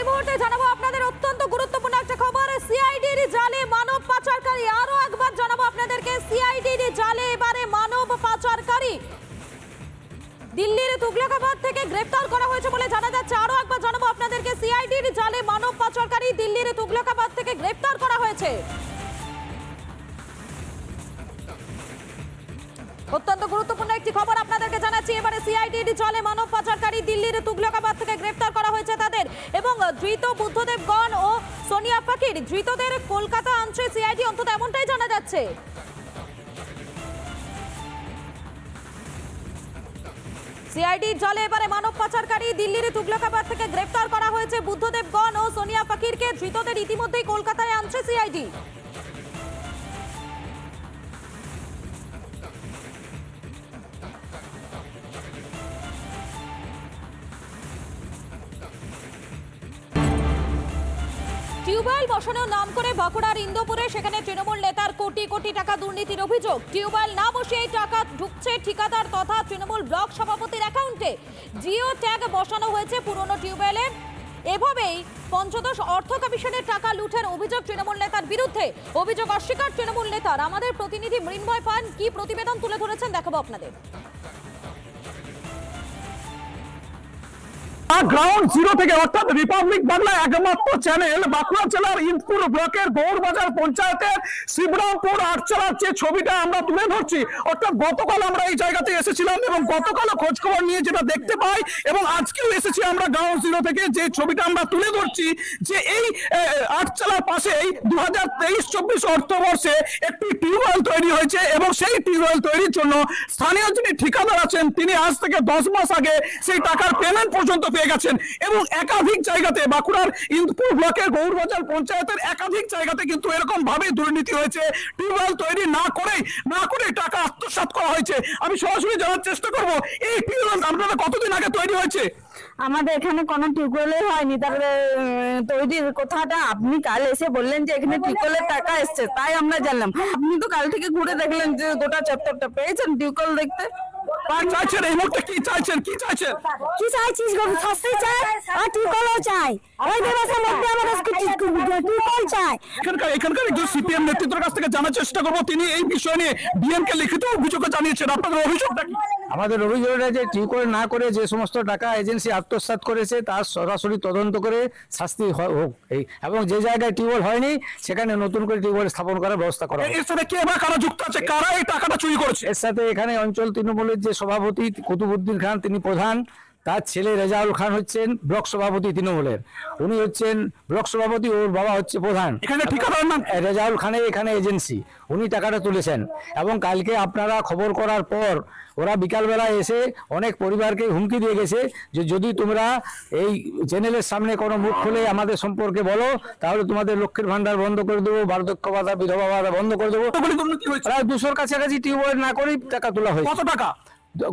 এই মুহূর্তে জানাবো আপনাদের অত্যন্ত গুরুত্বপূর্ণ একটা খবর। সিআইডির জালে মানব পাচারকারী, আরো একবার জানাবো আপনাদেরকে, সিআইডির জালে এবারে মানব পাচারকারী দিল্লির তুগলকাবাদ থেকে গ্রেফতার করা হয়েছে বলে জানা যাচ্ছে। আরো একবার জানাবো আপনাদেরকে, সিআইডির জালে মানব পাচারকারী দিল্লির তুগলকাবাদ থেকে গ্রেফতার করা হয়েছে। অত্যন্ত গুরুত্বপূর্ণ একটি খবর আপনাদেরকে জানাচ্ছি। এবারে সিআইডির জালে মানব পাচারকারী দিল্লির তুগলকাবাদ থেকে গ্রেফতার করা হয়েছে তাদের, এবং ধৃত বুদ্ধদেব গণ ও সোনিয়া ফকির ধৃতদের কলকাতা আনছে সিআইডি, অন্তত এমনটাই জানা যাচ্ছে। সিআইডির জালে এবারে মানব পাচারকারী দিল্লির তুগলকাবাদ থেকে গ্রেফতার করা হয়েছে বুদ্ধদেব গণ ও সোনিয়া ফকিরকে। ধৃতদের ইতিমধ্যেই কলকাতায় আনছে সিআইডি। টিউবওয়েল বসানোর নাম করে বাঁকুড়ার ইন্দোপুরে সেখানে তৃণমূল নেতার কোটি কোটি টাকা দুর্নীতির অভিযোগ। টিউবওয়েল না বসিয়ে টাকা ঢুকছে ঠিকাদার তথা তৃণমূল ব্লক সভাপতির অ্যাকাউন্টে। জিও ট্যাগ বসানো হয়েছে পুরনো টিউবওয়েলে। এভাবেই পঞ্চদশ অর্থ কমিশনের টাকা লুঠের অভিযোগ তৃণমূল নেতার বিরুদ্ধে। অভিযোগ অস্বীকার তৃণমূল নেতার। আমাদের প্রতিনিধি মৃন্ময় পান কি প্রতিবেদন তুলে ধরেছেন দেখাবো আপনাদের। গ্রাউন্ড জিরো থেকে, অর্থাৎ রিপাবলিক বাংলা একমাত্র চ্যানেল, বাঁকুড়া জেলার ইন্দপুর ব্লকের গৌরবাজার পঞ্চায়েতের শিবরামপুর আটচালার যে ছবিটা আমরা তুলে ধরছি, অর্থাৎ গতকাল আমরা এই জায়গাতে এসেছিলাম এবং গতকাল খোঁজ খবর নিয়ে যেটা দেখতে পাই এবং আজকেও এসেছি আমরা গ্রাউন্ড জিরো থেকে, যে ছবিটা আমরা তুলে ধরছি যে এই আটচালার পাশেই 2023-24 অর্থবর্ষে একটি টিউবওয়েল তৈরি হয়েছে এবং সেই টিউবওয়েল তৈরির জন্য স্থানীয় যিনি ঠিকাদার আছেন তিনি আজ থেকে 10 মাস আগে সেই টাকার পেমেন্ট পর্যন্ত পেয়ে গেছেন। এবং একাধিক জায়গাতে বাঁকুড়ার ইন্দপুর ব্লকের গৌরবাজার পঞ্চায়েতের একাধিক জায়গাতে কিন্তু এরকম ভাবে দুর্নীতি হয়েছে। টিউবওয়েল তৈরি না করে টাকা আত্মসাৎ করা হয়েছে। আমি সরাসরি জানার চেষ্টা করব এই টিউবওয়েল আপনারা কতদিন আগে তৈরি হয়েছে? আমাদের এখানে কোনো টিউবওয়েলই হয়নি। তারপরে তৈরির কথাটা আপনি কাল এসে বললেন যে এখানে টিউবওয়েলের টাকা এসছে, তাই আমরা জানলাম। আপনি তো কাল থেকে ঘুরে দেখলেন যে গোটা চ্যাপ্টারটা পেয়েছেন টিউবওয়েল দেখতে। চাইছেন এই মুহূর্তে কি চাইছেন? কি চাইছিস শাস্তি চাই আর টিউবওয়েলও চাই। ওই দিবসের মধ্যে আমাদের টিউবওয়েল চাই। এখানকার একজন সিপিএম নেতৃত্বের কাছ থেকে জানার চেষ্টা করবো, তিনি এই বিষয় নিয়ে ডিএমকে লিখিত অভিযোগ জানিয়েছেন। আপনাদের অভিযোগটা কি? আমাদের অভিযোগটা যে টিউবওয়েল না করে যে সমস্ত টাকা এজেন্সি আত্মসাৎ করেছে তার সরাসরি তদন্ত করে শাস্তি হোক, এবং যে জায়গায় টিউবওয়েল হয়নি সেখানে নতুন করে টিউবওয়েল স্থাপন করার ব্যবস্থা করা। এর সাথে কে বা কারা যুক্ত আছে, কারা এই টাকাটা চুরি করেছে? এর সাথে এখানে অঞ্চল তৃণমূলের যে সভাপতি কুতুবুদ্দিন খান তিনি প্রধান, তার ছেলে রেজাউল খান হচ্ছেন ব্লক সভাপতি তৃণমূলের, উনি হচ্ছেন ব্লক সভাপতি, ওর বাবা হচ্ছে প্রধান। এখানে ঠিকাদার নাম রেজাউল খানের এখানে এজেন্সি, উনি টাকাটা তুলেছেন। এবং কালকে আপনারা খবর করার পর ওরা বিকালবেলা এসে অনেক পরিবারকে হুমকি দিয়ে গেছে যে যদি তোমরা এই চ্যানেলের সামনে কোনো মুখ খুলে আমাদের সম্পর্কে বলো তাহলে তোমাদের লক্ষ্মীর ভান্ডার বন্ধ করে দেবো, বার্ধক্য ভাতা, বিধবা ভাতা বন্ধ করে দেবো। প্রায় 200-র কাছাকাছি টিউবওয়েল না করেই টাকা তোলা হয়েছে। কত টাকা?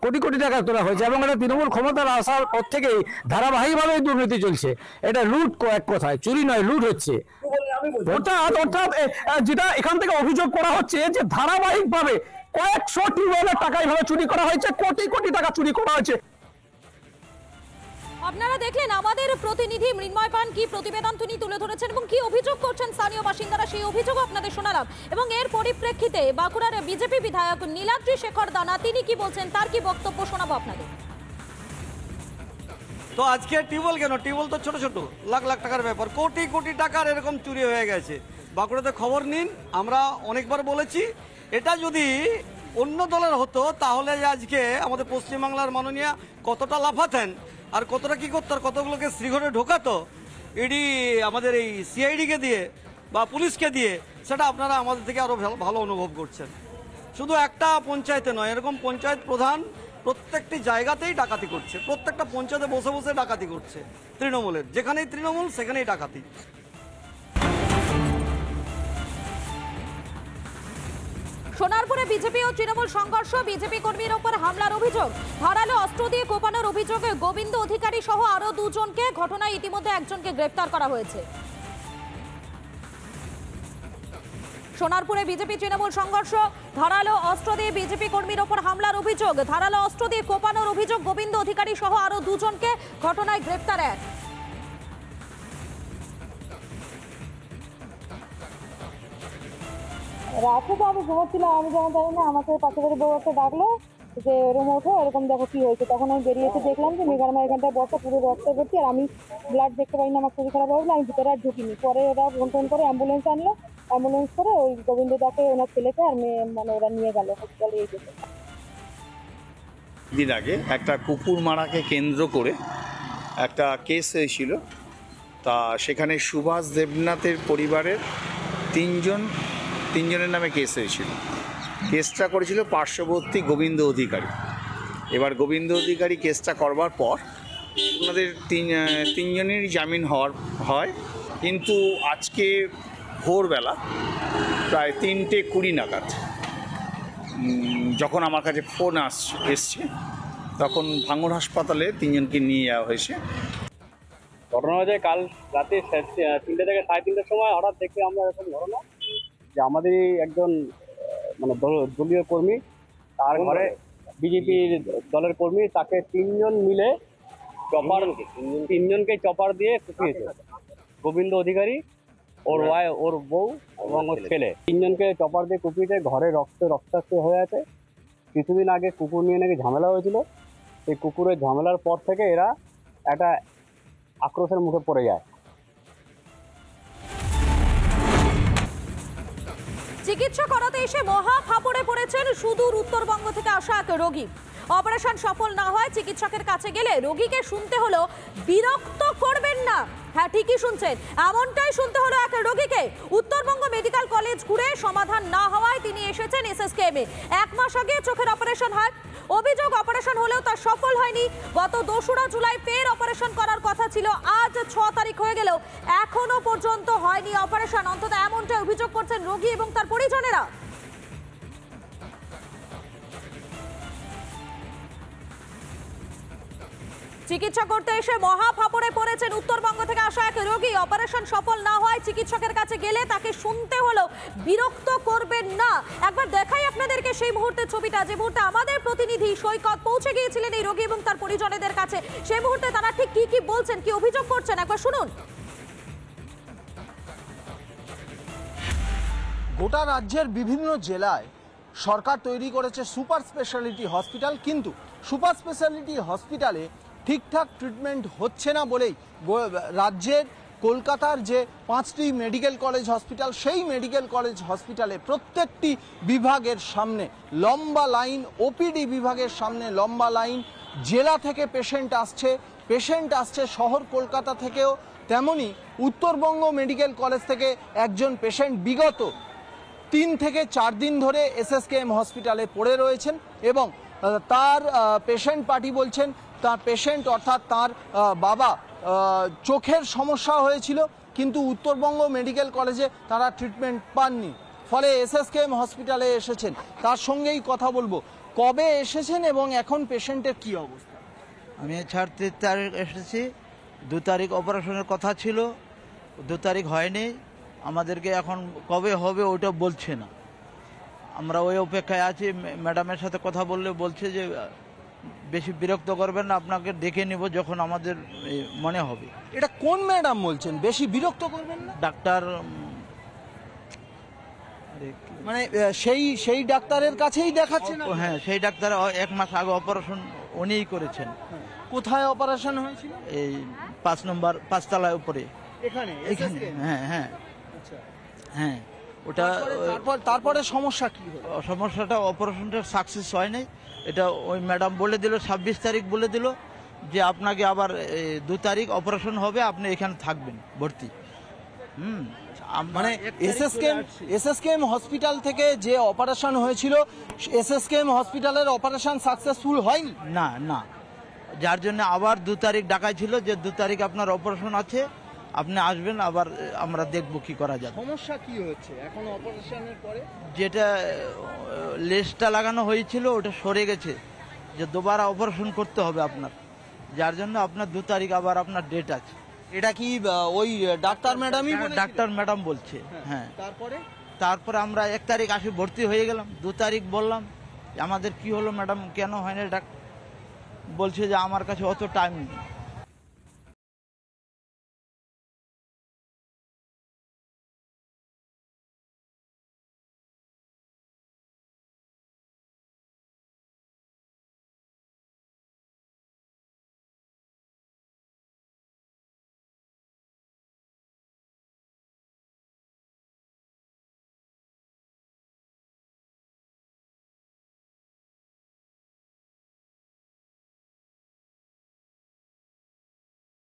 কোটি কোটি টাকা তোলা হয়েছে। এবং এটা তৃণমূল ক্ষমতার আসার পর থেকেই ধারাবাহিকভাবে দুর্নীতি চলছে। এটা লুট, এক কথায় চুরি নয়, লুট হচ্ছে। অর্থাৎ যেটা এখান থেকে অভিযোগ করা হচ্ছে যে ধারাবাহিকভাবে কয়েকশো টিউবওয়েলের টাকা এইভাবে চুরি করা হয়েছে, কোটি কোটি টাকা চুরি করা হয়েছে। আপনারা দেখলেন আমাদের প্রতিনিধি মৃন্ময় পান কি প্রতিবেদন তিনি তুলে ধরেছেন এবং কি অভিযোগ করছেন স্থানীয় বাসিন্দারা, সেই অভিযোগ আপনাদের শোনালাম। এবং এর পরিপ্রেক্ষিতে বাঁকুড়ার বিজেপি বিধায়ক নীলাদ্রি শেখর দানা তিনি কি বলছেন তার কি বক্তব্য শোনাবো আপনাদের। তো আজকে টিউবওয়েল কেন, টিউবওয়েল তো ছোট ছোট লাখ লাখ টাকার ব্যাপার, কোটি কোটি টাকার এরকম চুরি হয়ে গেছে। বাঁকুড়াতে খবর নিন, আমরা অনেকবার বলেছি এটা যদি অন্য দলের হতো তাহলে আজকে আমাদের পশ্চিমবাংলার মাননীয় কতটা লাফাতেন আর কতটা কি করতো, আর কতগুলোকে শ্রীঘরে ঢোকাতো ইডি আমাদের এই সিআইডিকে দিয়ে বা পুলিশকে দিয়ে, সেটা আপনারা আমাদের থেকে আরও ভালো অনুভব করছেন। শুধু একটা পঞ্চায়েতে নয়, এরকম পঞ্চায়েত প্রধান প্রত্যেকটি জায়গাতেই ডাকাতি করছে, প্রত্যেকটা পঞ্চায়েতে বসে বসে ডাকাতি করছে তৃণমূলের, যেখানেই তৃণমূল সেখানেই ডাকাতি। সোনারপুরে বিজেপি ও তৃণমূল সংঘর্ষ, বিজেপি কর্মীর ওপর হামলার অভিযোগ, ধারালো অস্ত্র দিয়ে কোপানোর অভিযোগে গোবিন্দ অধিকারী সহ আরো দুজনকে, ঘটনায় ইতিমধ্যে একজনকে গ্রেফতার করা হয়েছে। সোনারপুরে বিজেপি তৃণমূল সংঘর্ষ, ধারালো অস্ত্র দিয়ে বিজেপি কর্মীর ওপর হামলার অভিযোগ, ধারালো অস্ত্র দিয়ে কোপানোর অভিযোগ, গোবিন্দ অধিকারী সহ আরো দুজনকে, ঘটনায় গ্রেফতার এক। রাতে তো আমি ঘুমোচ্ছিলাম, আমি যখন জানি না আমাকে পাশে বাড়ি বউ একটা ডাকলো যে রুমে ওঠো, এরকম দেখো কি হয়েছে। তখন আমি বেরিয়ে এসে দেখলাম যে মেঘার এখানটায় বসা পুরো রক্ত ভর্তি, আর আমি ব্লাড দেখতে পাই না, আমার শরীর খারাপ হয়েছিল, আমি ভিতরে আর ঢুকিনি। পরে ওরা ফোন টোন করে অ্যাম্বুলেন্স আনলো, অ্যাম্বুলেন্স করে ওই গোবিন্দদাকে ওনার ছেলেকে আর মেয়ে মানে ওরা নিয়ে গেল হসপিটালে। এই যেতে দিন আগে একটা কুকুর মারাকে কেন্দ্র করে একটা কেস হয়েছিল। তা সেখানে সুভাষ দেবনাথের পরিবারের তিনজনের নামে কেস হয়েছিল। কেসটা করেছিল পার্শ্ববর্তী গোবিন্দ অধিকারী। এবার গোবিন্দ অধিকারী কেসটা করবার পর ওনাদের তিনজনেরই জামিন হয়, কিন্তু আজকে ভোরবেলা প্রায় 3:20 নাগাদ যখন আমার কাছে ফোন এসছে, তখন ভাঙড় হাসপাতালে তিনজনকে নিয়ে যাওয়া হয়েছে। ঘটনা হয়েছে কাল রাতে 3টে থেকে 3:30টার সময় হঠাৎ দেখি আমরা এরকম ঘটনা যে আমাদেরই একজন মানে দলীয় কর্মী, তার ঘরে বিজেপির দলের কর্মী, তাকে তিনজনকে চপার দিয়ে কুপিয়েছে। গোবিন্দ অধিকারী, ওর বউ এবং ওর ছেলে, তিনজনকে চপার দিয়ে কুপিয়েছে। ঘরে রক্তাক্ত হয়ে আছে। কিছুদিন আগে কুকুর নিয়ে নাকি ঝামেলা হয়েছিল। এই কুকুরের ঝামেলার পর থেকে এরা একটা আক্রোশের মুখে পড়ে যায়। চিকিৎসা করাতে এসে মহা ফাপড়ে পড়েছেন সুদূর উত্তরবঙ্গ থেকে আসা এক রোগী। অপারেশন সফল না হয় চিকিৎসকের কাছে গেলে রোগীকে শুনতে হলো বিরক্ত করবেন না। হ্যাঁ, ঠিকই শুনছেন, এমনটাই শুনতে হলো এক রোগীকে। উত্তরবঙ্গ মেডিকেল কলেজ ঘুরে সমাধান না হওয়ায় তিনি এসেছেন এসএসকেএমে। 1 মাস আগে চোখের অপারেশন হয়। অভিযোগ অপারেশন হলেও তা সফল হয়নি। গত 2রা জুলাই ফের অপারেশন করার কথা ছিল। আজ 6 তারিখ হয়ে গেলেও এখনো পর্যন্ত হয়নি অপারেশন। অন্তত এমনটাই অভিযোগ করছেন রোগী এবং তার পরিজনেরা। চিকিৎসা করতে এসে মহা ফাপড়ে পড়েছেন উত্তরবঙ্গ থেকে আসা এক রোগী। অপারেশন সফল না হয় চিকিৎসকের কাছে গেলে তাকে শুনতে হলো বিরক্ত করবেন না। একবার দেখাই আপনাদেরকে সেই মুহূর্তের ছবিটা, যে মুহূর্তে আমাদের প্রতিনিধি সৈকত পৌঁছে গিয়েছিলেন এই রোগী এবং তার পরিজনদের কাছে। সেই মুহূর্তে তারা ঠিক কি বলছেন, কি অভিযোগ করছেন, একবার শুনুন। গোটা রাজ্যের বিভিন্ন জেলায় সরকার তৈরি করেছে সুপার স্পেশালিটি হসপিটাল, কিন্তু সুপার স্পেশালিটি হসপিটালে ঠিকঠাক ট্রিটমেন্ট হচ্ছে না বলেই রাজ্যের কলকাতার যে 5টি মেডিকেল কলেজ হসপিটাল, সেই মেডিকেল কলেজ হসপিটালে প্রত্যেকটি বিভাগের সামনে লম্বা লাইন, ওপিডি বিভাগের সামনে লম্বা লাইন। জেলা থেকে পেশেন্ট আসছে শহর কলকাতা থেকেও। তেমনি উত্তরবঙ্গ মেডিকেল কলেজ থেকে একজন পেশেন্ট বিগত 3 থেকে 4 দিন ধরে এসএসকেএম হসপিটালে পড়ে রয়েছেন এবং তার পেশেন্ট পার্টি বলছেন তার পেশেন্ট অর্থাৎ তার বাবা চোখের সমস্যা হয়েছিল, কিন্তু উত্তরবঙ্গ মেডিকেল কলেজে তারা ট্রিটমেন্ট পাননি, ফলে এসএসকেএম হসপিটালে এসেছেন। তার সঙ্গেই কথা বলবো, কবে এসেছেন এবং এখন পেশেন্টের কি অবস্থা? আমি 3 তারিখ এসেছি। 2 তারিখ অপারেশনের কথা ছিল, 2 তারিখ হয়নি। আমাদেরকে এখন কবে হবে ওটা বলছে না, আমরা ওই অপেক্ষায় আছি। ম্যাডামের সাথে কথা বললে বলছে যে বেশি বিরক্ত করবেন না, আপনাকে দেখে নিব যখন আমাদের মনে হবে। এটা কোন ম্যাডাম বলছেন বেশি বিরক্ত করবেন না? ডাক্তার, মানে সেই ডাক্তারের কাছেই দেখাচ্ছেন? হ্যাঁ, সেই ডাক্তার 1 মাস আগে অপারেশন উনিই করেছেন। কোথায় অপারেশন হয়েছিল? এই 5 নম্বর 5 তলায় উপরে এখানে। হ্যাঁ হ্যাঁ, ওটা। তারপরে সমস্যা কি হলো? সমস্যাটা অপারেশনটা সাকসেস হয়নি। এটা ওই ম্যাডাম বলে দিল, 26 তারিখ বলে দিল যে আপনাকে আবার 2 তারিখ অপারেশন হবে, আপনি এখানে থাকবেন ভর্তি। মানে এসএসকেএম হসপিটাল থেকে যে অপারেশন হয়েছিল, এসএসকেএম হসপিটালের অপারেশন সাকসেসফুল হয়নি? না, যার জন্য আবার 2 তারিখ ডাকাই ছিল যে 2 তারিখ আপনার অপারেশন আছে, আপনি আসবেন, আবার আমরা দেখব কি করা যাবে। সমস্যা কি হচ্ছে এখন অপারেশনের পরে? যেটা লেসটা লাগানো হয়েছিল ওটা সরে গেছে, যে দুবার অপারেশন করতে হবে আপনার, যার জন্য আপনার 2 তারিখ আবার আপনার ডেট আছে। এটা কি ওই ডাক্তার ম্যাডামই? ডাক্তার ম্যাডাম বলছে। হ্যাঁ, তারপরে আমরা 1 তারিখ আসি ভর্তি হয়ে গেলাম। 2 তারিখ বললাম আমাদের কি হলো ম্যাডাম, কেন হয় না? বলছে যে আমার কাছে অত টাইম নেই।